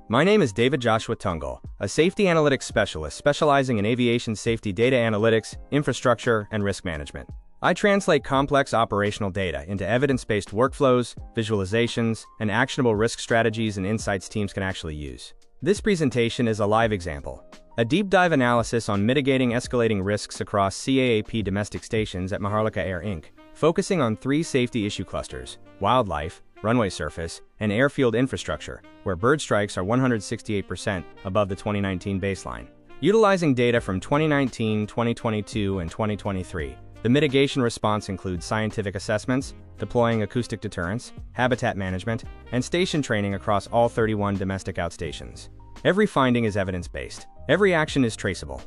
My name is David Joshua Tungle, a safety analytics specialist specializing in aviation safety data analytics, infrastructure, and risk management. I translate complex operational data into evidence-based workflows, visualizations, and actionable risk strategies and insights teams can actually use. This presentation is a live example, a deep dive analysis on mitigating escalating risks across CAAP domestic stations at Maharlika Air Inc., focusing on three safety issue clusters: wildlife, runway surface, and airfield infrastructure, where bird strikes are 168% above the 2019 baseline. Utilizing data from 2019, 2022, and 2023, the mitigation response includes scientific assessments, deploying acoustic deterrence, habitat management, and station training across all 31 domestic outstations. Every finding is evidence-based. Every action is traceable.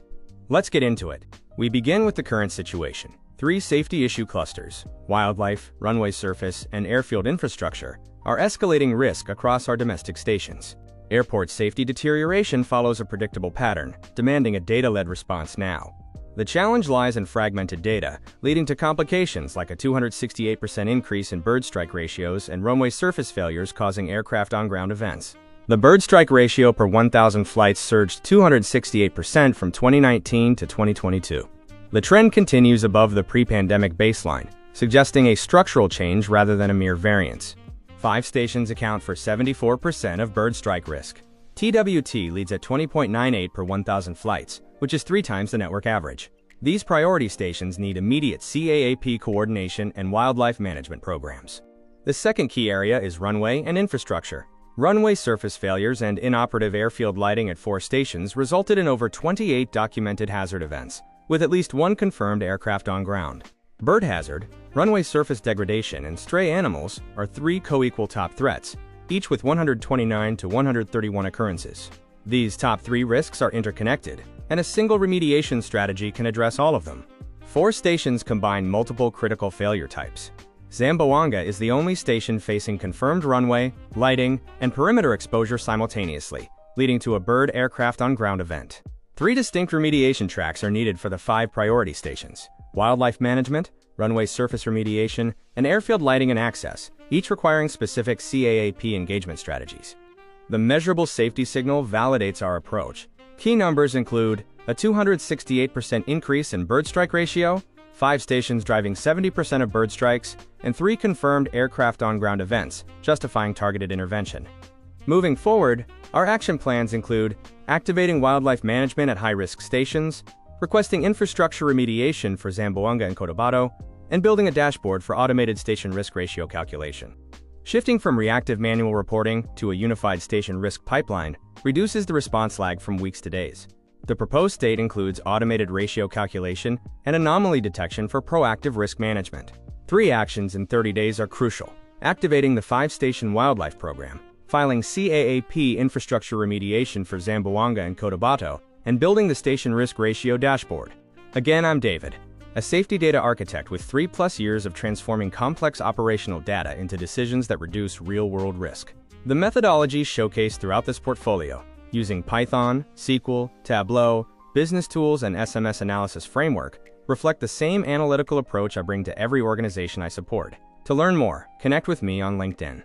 Let's get into it. We begin with the current situation. Three safety issue clusters, wildlife, runway surface, and airfield infrastructure, are escalating risk across our domestic stations. Airport safety deterioration follows a predictable pattern, demanding a data-led response now. The challenge lies in fragmented data, leading to complications like a 268% increase in bird strike ratios and runway surface failures causing aircraft on-ground events. The bird strike ratio per 1,000 flights surged 268% from 2019 to 2022. The trend continues above the pre-pandemic baseline, suggesting a structural change rather than a mere variance. 5 stations account for 74% of bird strike risk. TWT leads at 20.98 per 1,000 flights, which is 3 times the network average. These priority stations need immediate CAAP coordination and wildlife management programs. The second key area is runway and infrastructure. Runway surface failures and inoperative airfield lighting at 4 stations resulted in over 28 documented hazard events, with at least 1 confirmed aircraft on ground. Bird hazard, runway surface degradation, and stray animals are 3 co-equal top threats, each with 129 to 131 occurrences. These top 3 risks are interconnected, and a single remediation strategy can address all of them. 4 stations combine multiple critical failure types. Zamboanga is the only station facing confirmed runway, lighting, and perimeter exposure simultaneously, leading to a bird aircraft on ground event. 3 distinct remediation tracks are needed for the 5 priority stations: wildlife management, runway surface remediation, and airfield lighting and access, each requiring specific CAAP engagement strategies. The measurable safety signal validates our approach. Key numbers include a 268% increase in bird strike ratio, 5 stations driving 70% of bird strikes, and 3 confirmed aircraft on-ground events, justifying targeted intervention. Moving forward, our action plans include activating wildlife management at high-risk stations, requesting infrastructure remediation for Zamboanga and Cotabato, and building a dashboard for automated station risk ratio calculation. Shifting from reactive manual reporting to a unified station risk pipeline reduces the response lag from weeks to days. The proposed state includes automated ratio calculation and anomaly detection for proactive risk management. 3 actions in 30 days are crucial: activating the 5-station wildlife program, filing CAAP infrastructure remediation for Zamboanga and Cotabato, and building the station risk ratio dashboard. Again, I'm David, a safety data architect with 3+ years of transforming complex operational data into decisions that reduce real-world risk. The methodologies showcased throughout this portfolio, using Python, SQL, Tableau, business tools, and SMS analysis framework, reflect the same analytical approach I bring to every organization I support. To learn more, connect with me on LinkedIn.